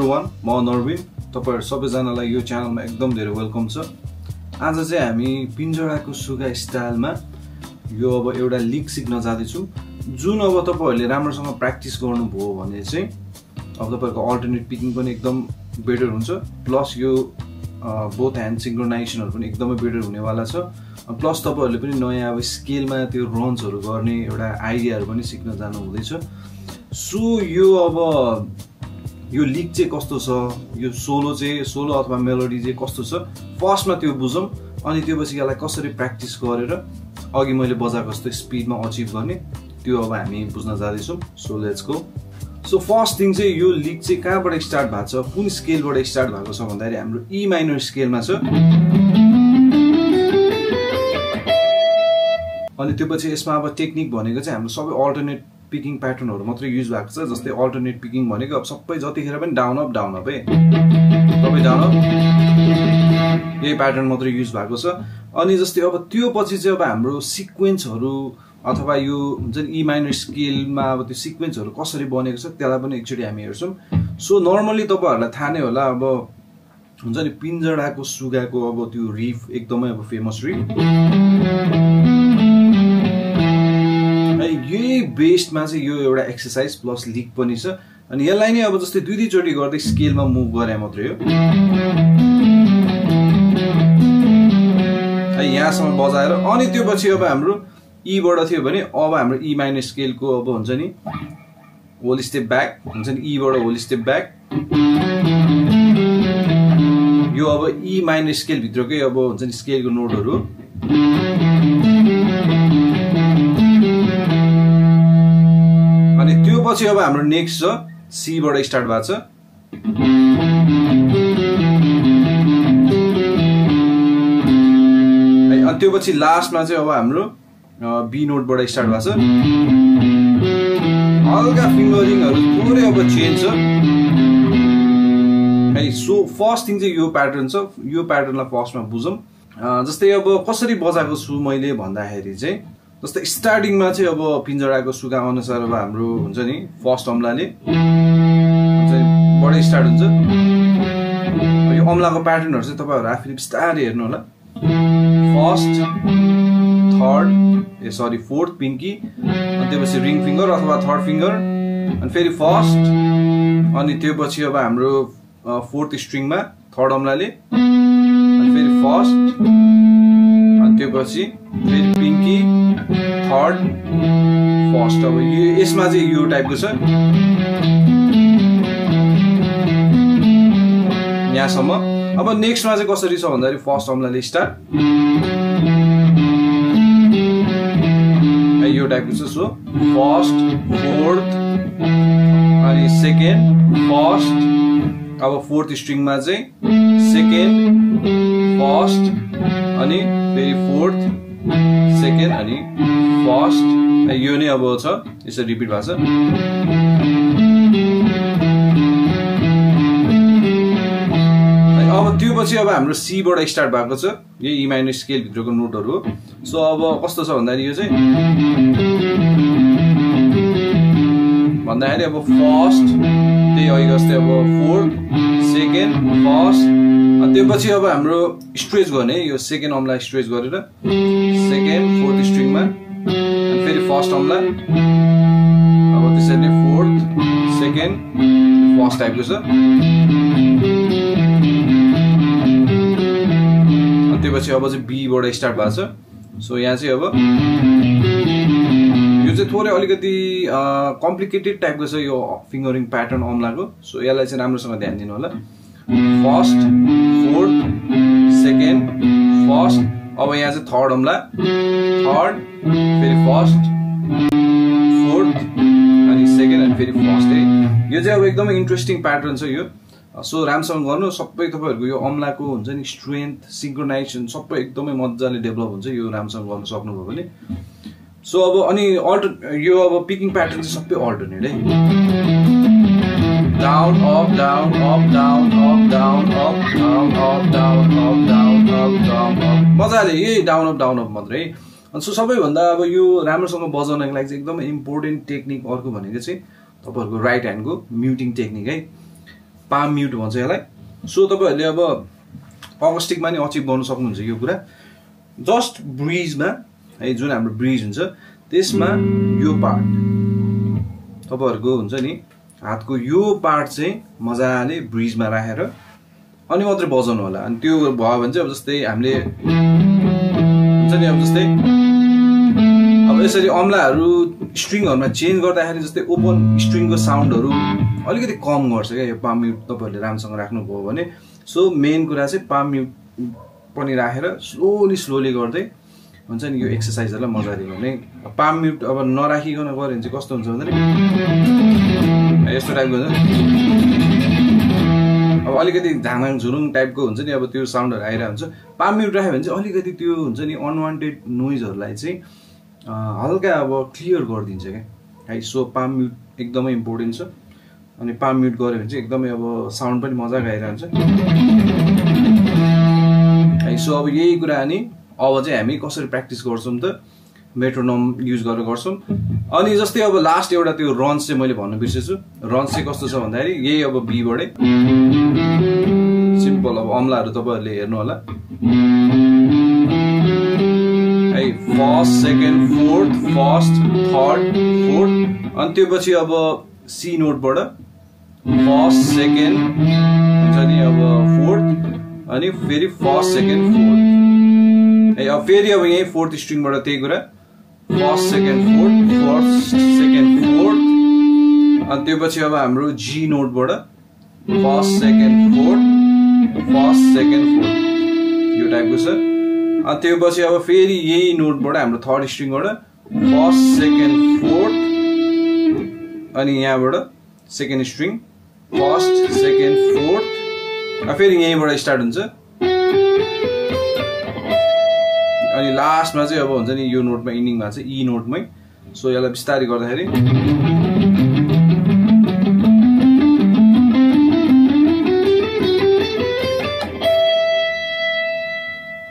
Everyone, म नरविन। तपाईहरु सबैजनालाई यो च्यानलमा एकदम धेरै वेलकम छ। आज चाहिँ हामी पिञ्जराको सुगा स्टाइलमा यो अब एउटा लिक सिक्न जाँदैछौँ, जुन अब तपाईहरुले राम्रोसँग प्र्याक्टिस गर्नुभयो भने चाहिँ अब तपाईहरुको अल्टरनेट पिकिङ पनि एकदम बेटर हुन्छ, प्लस यो बोथ ह्यान्ड सिंक्रोनाइजेसनहरु पनि एकदमै बेटर हुनेवाला छ। प्लस तपाईहरुले पनि नयाँ अब स्केलमा त्यो रन्सहरु गर्ने एउटा आइडियाहरु पनि सिक्न जानु हुँदैछ। सो यो अब यो लिक चाहिँ कस्तो छ, यो सोलो अथवा मेलोडी चाहिँ कस्तो छ, फर्स्टमा त्यो बुझौं, अनि त्यो पछि यसलाई कसरी प्र्याक्टिस गरेर अघि मैले बजाएको जस्तो स्पिडमा अचिभ गर्ने त्यो अब हामी बुझ्न जाँदैछौँ। So let's go. So first thing चाहिँ यो लिक चाहिँ कहाँबाट स्टार्ट भएको छ, कुन स्केलबाट स्टार्ट भएको छ भन्दाखेरि हाम्रो ई माइनर स्केलमा छ। अनि त्यो पछि यसमा अब टेक्निक भनेको चाहिँ हाम्रो सबै अल्टरनेट पिकिङ प्याटर्नहरु मात्रै युज भएको छ। जस्तै अल्टरनेट पिकिङ भनेको अब सबै जतिखेर पनि डाउन अप है, सबै डाउन अप यही प्याटर्न मात्रै युज भएको छ। अनि जस्तै अब त्यो पछि चाहिँ अब हाम्रो सिक्वेन्सहरु अथवा यो हुन्छ नि ई माइनर स्केलमा अब त्यो सिक्वेन्सहरु कसरी बनेको छ त्यसलाई पनि एकचोटी हामी हेर्छौं। सो नर्मली तपाईहरुलाई थाहा नै होला, अब हुन्छ नि पिञ्जराको सुगाको अब त्यो रिफ एकदमै अब फेमस रिफ, यही बेस्डमा चाहिँ यो एउटा एक्सरसाइज प्लस लिक पनि छ। अनि यसलाई नै अब जस्तै दुई चोटी गर्दै स्केलमा मुभ गरे मात्रै हो, यहाँसम्म बजाएर। अनि त्यो पछि अब हाम्रो ई बाट थियो भने अब हाम्रो ई माइनर स्केलको अब हुन्छ नि होल स्टेप ब्याक, हुन्छ नि ई बाट होल स्टेप ब्याक, यो अब ई माइनर स्केल भित्रकै अब हुन्छ नि स्केलको नोटहरु। अनि त्यो पछि अब हाम्रो नेक्स्ट छ सी बाट स्टार्ट भएको छ, अनि त्यो पछि लास्टमा चाहिँ अब हाम्रो बी नोट बाट स्टार्ट भएको छ। हल्का फिङ्गरिङहरु थोरै अब चेन्ज छ है। सो फर्स्ट थिङ चाहिँ यो प्याटर्न छ, यो प्याटर्नलाई फर्स्टमा बुझौं। जस्तै अब कसरी बजाएको छु मैले भन्दाखेरि चाहिँ जस्तै स्टार्टिङमा चाहिँ अब पिञ्जराको सुगा अनुसार अब हाम्रो हुन्छ नि फर्स्ट अम्लाले बडै स्टार्ट हुन्छ। यो अम्लाको प्याटर्नहरु चाहिँ तपाईहरु आफैले बिस्तारै हेर्नु होला। फर्स्ट, थर्ड, फोर्थ पिङ्की, अनि त्यसपछि रिङ फिङ्गर अथवा थर्ड फिङ्गर, अनि फेरि फर्स्ट, अनि त्यो पछि अब हाम्रो फोर्थ स्ट्रिङमा थर्ड अम्लाले, अनि फेरि फर्स्ट, अनि त्यो पछि फेरि पिङ्की, थर्ड, फर्स्ट। अब यो यसमा चाहिँ यो टाइपको छ यहाँसम्म। अब नेक्स्टमा चाहिँ कसरी छ भन्दाखेरि फर्स्ट अम्लाले स्टार्ट यो टाइपको छ। सो फर्स्ट, फोर्थ, अनि सेकेन्ड, फर्स्ट, अब फोर्थ स्ट्रिङमा चाहिँ सेकेन्ड, फर्स्ट, अनि फेरि फोर्थ, सेकेन्ड, अनि फर्स्ट। यो नै अब छ, यसरी रिपिट भएको छ। अब त्यो पछि अब हाम्रो सी बाट स्टार्ट भएको छ, यही ई माइनर स्केल भित्रको नोटहरु हो। सो अब कस्तो छ भन्दाखेरि यो चाहिँ भन्दाखेरि अब फर्स्ट त्यही अघि जस्तै अब फोर्थ, सेकेन्ड, फर्स्ट, अनि त्यो पछि अब हाम्रो स्ट्रेच गर्ने, यो सेकेन्ड अम्ला स्ट्रेच गरेर सेकेन्ड, फोर्थ स्ट्रिङमा, अनि फेरि फर्स्ट अम्ला, अब त्यसरी नै फोर्थ, सेकेन्ड, फर्स्ट टाइपको छ। त्यो पछि अब चाहिँ बी बाट स्टार्ट भएको छ। सो यहाँ चाहिँ अब यो चाहिँ थोरै अलिकति कम्प्लिकेटेड टाइपको छ यो फिङ्गरिङ प्याटर्न अम्लाको। सो यसलाई चाहिँ राम्रोसँग ध्यान दिनु होला। फर्स्ट, फोर्थ, सेकेन्ड, फर्स्ट, अब यहाँ चाहिँ थर्ड अम्ला, थर्ड, फेरि फर्स्ट, फोर्थ, अनि सेकेन्ड, अनि फेरि फर्स्ट है। यो चाहिँ अब एकदमै इन्ट्रेस्टिङ प्याटर्न छ यो। सो राम्रोसँग गर्नु, सबै तपाईहरुको यो अम्लाको हुन्छ नि स्ट्रेन्थ, सिंक्रोनाइजेसन सबै एकदमै मजाले डेभलप हुन्छ यो राम्रोसँग गर्न सक्नुभयो भने। सो अब अनि यो अब पिकिङ प्याटर्न चाहिँ सबै अल्टरनेट है, down up down up down up down up down up down up down up down up, मजाले यही डाउन अप मात्रै। अनि सो सबैभन्दा अब यो राम्रोसँग बजाउनको लागि चाहिँ एकदमै इम्पोर्टेन्ट टेक्निक अर्को भनेको चाहिँ तपाईहरुको राइट ह्यान्डको म्युटिङ टेक्निक है। पाम म्युट भन्छ यसलाई। सो तपाईहरुले अब अकस्टिकमा नि अचिभ गर्न सक्नुहुन्छ यो कुरा। जस्ट ब्रिजमा है जुन हाम्रो ब्रिज हुन्छ त्यसमा यो पार्ट तपाईहरुको हुन्छ नि हातको यो पार्ट चाहिँ मजाले ब्रिजमा राखेर अनि मात्रै बजाउनु होला। अनि त्यो भयो भने चाहिँ अब जस्तै हामीले हुन्छ नि अब जस्तै अब यसरी अम्लाहरु स्ट्रिङहरुमा चेन्ज गर्दाखेरि जस्तै ओपन स्ट्रिङको साउन्डहरु अलिकति कम गर्छ के यो पाम म्युट तपाईहरुले राम्रोसँग राख्नु भयो भने। सो मेन कुरा चाहिँ पाम म्युट पनि राखेर स्लोली गर्दै हुन्छ नि यो एक्सरसाइजहरुलाई मजाले गर्ने। पाम म्युट अब नराखिकन गरे भने चाहिँ कस्तो हुन्छ भन्दा नि यस्तो टाइपको हुन्छ अब अलिकति झाङझाङ झुरुङ टाइपको हुन्छ नि अब त्यो साउन्डहरु आइरहेको हुन्छ। पाम म्युट राख्यो भने चाहिँ अलिकति त्यो हुन्छ नि अनवान्टेड नोइजहरुलाई चाहिँ हल्का अब क्लियर गरिदिन्छ के है। सो पाम म्युट एकदमै इम्पोर्टेन्ट छ। अनि पाम म्युट गर्यो भने चाहिँ एकदमै अब साउन्ड पनि मजाको आइरहन्छ है। सो अब यही कुरा अनि अब चाहिँ हामी कसरी प्र्याक्टिस गर्छौं त मेट्रोनोम युज गरेर गर्छौं। अनि जस्तै अब लास्ट एउटा त्यो रन्स चाहिँ मैले भन्न बिर्सेछु। रन्स चाहिँ कस्तो छ भन्दाखेरि यही अब बी बाटै सिम्पल अब अम्लाहरु तपाईहरुले हेर्नु होला है। First second fourth first third fourth अनि त्यसपछि अब सी नोटबाट फर्स्ट सेकेन्ड हुन्छ नि अब फोर्थ अनि फेरि फर्स्ट सेकेन्ड फोर्थ है। अब फेरि अब यही फोर्थ स्ट्रिङबाट त्यही कुरा first second fourth first second fourth अनि त्यसपछि अब हाम्रो जी नोटबाट first second fourth first second fourth यो टाइपको छ। अनि त्यसपछि अब फेरि यही नोटबाट हाम्रो थर्ड स्ट्रिङबाट फर्स्ट सेकेन्ड फोर्थ अनि यहाँबाट second string first second fourth फेरि यहीँबाट स्टार्ट हुन्छ अनि लास्टमा चाहिँ अब हुन्छ नि यो नोटमा इन्डिङमा चाहिँ ई नोटमै। सो यसलाई बिस्तारै गर्दाखेरि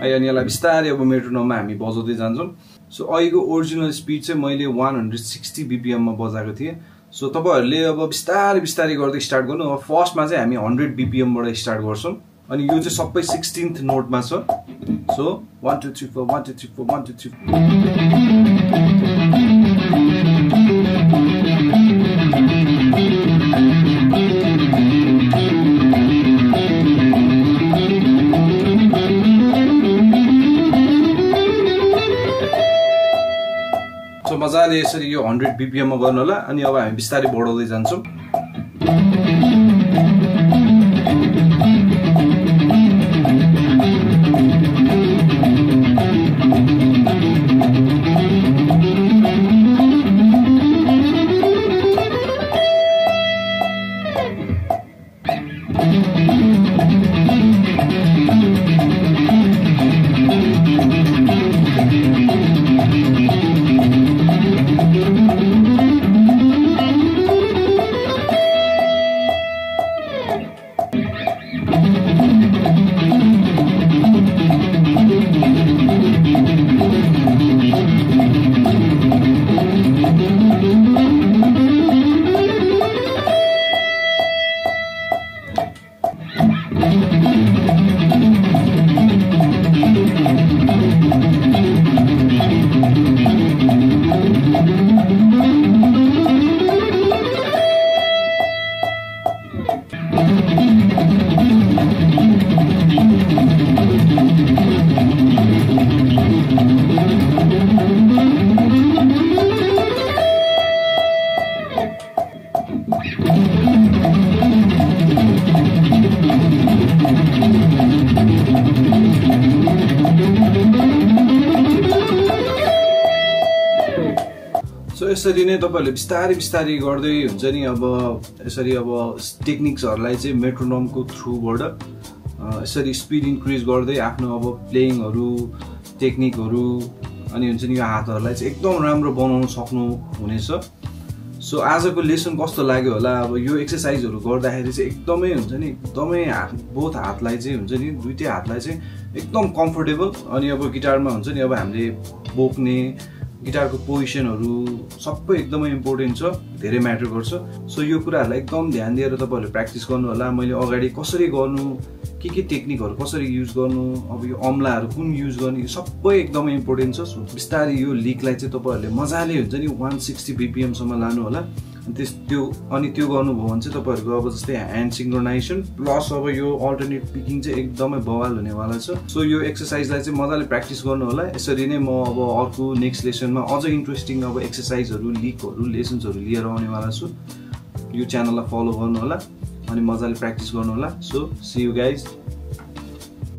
अनि यसलाई बिस्तारै अब मेट्रोनोममा हामी बजाउँदै जान्छौं। सो अहिलेको ओरिजिनल स्पिड चाहिँ मैले 160 BPM मा बजाएको थिएँ। सो तपाईहरुले अब बिस्तारै बिस्तारै गर्दै स्टार्ट गर्नु। अब फर्स्टमा चाहिँ हामी 100 BPM बाट स्टार्ट गर्छौं अनि यो चाहिँ सबै 16th नोटमा छ। सो 1 2 3 4 1 2 3 4 1 2 3 सो मजाले यसरी यो 100 BPM मा गर्नु होला। अनि अब हामी बिस्तारै बढाउँदै जान्छौं। यसरी नै तपाईहरुले बिस्तारै बिस्तारै गर्दै हुन्छ नि अब यसरी अब टेक्निक्सहरुलाई चाहिँ मेट्रोनोमको थ्रुबाट यसरी स्पिड इन्क्रिज गर्दै आफ्नो अब प्लेइङहरु टेक्निकहरु अनि हुन्छ नि यो हातहरुलाई चाहिँ एकदम राम्रो बनाउन सक्नु हुनेछ। सो आजको लेसन कस्तो लाग्यो होला। अब यो एक्सरसाइजहरु गर्दाखेरि चाहिँ एकदमै हुन्छ नि एकदमै बोथ हातलाई चाहिँ हुन्छ नि दुईटै हातलाई चाहिँ एकदम कम्फर्टेबल अनि अब गिटारमा हुन्छ नि अब हामीले बोक्ने गिटारको पोजिसनहरू सबै एकदमै इम्पोर्टेन्ट छ, धेरै म्याटर गर्छ। सो यो कुराहरूलाई एकदम ध्यान दिएर तपाईँहरूले प्र्याक्टिस गर्नु होला। मैले अगाडि कसरी गर्नु, के टेक्निकहरू कसरी युज गर्नु, अब यो अम्लाहरू कुन युज गर्ने, यो सबै एकदमै इम्पोर्टेन्ट छ। सो बिस्तारै यो लिकलाई चाहिँ तपाईँहरूले मजाले हुन्छ नि 160 BPM सम्म लानु होला। अनि त्यो गर्नुभयो भने चाहिँ तपाईँहरूको अब जस्तै ह्यान्ड सिङ्क्रोनाइजेसन प्लस अब यो अल्टरनेट पिकिङ चाहिँ एकदमै बवाल हुनेवाला छ। सो यो एक्सर्साइजलाई चाहिँ मजाले प्र्याक्टिस गर्नु होला। यसरी नै म अब अर्को नेक्स्ट लेसनमा अझ इन्ट्रेस्टिङ अब एक्सर्साइजहरू, लिकहरू, लेसन्सहरू लिएर आउनेवाला छु। यो च्यानललाई फलो गर्नु होला अनि मजाले प्र्याक्टिस गर्नु होला। So see you guys.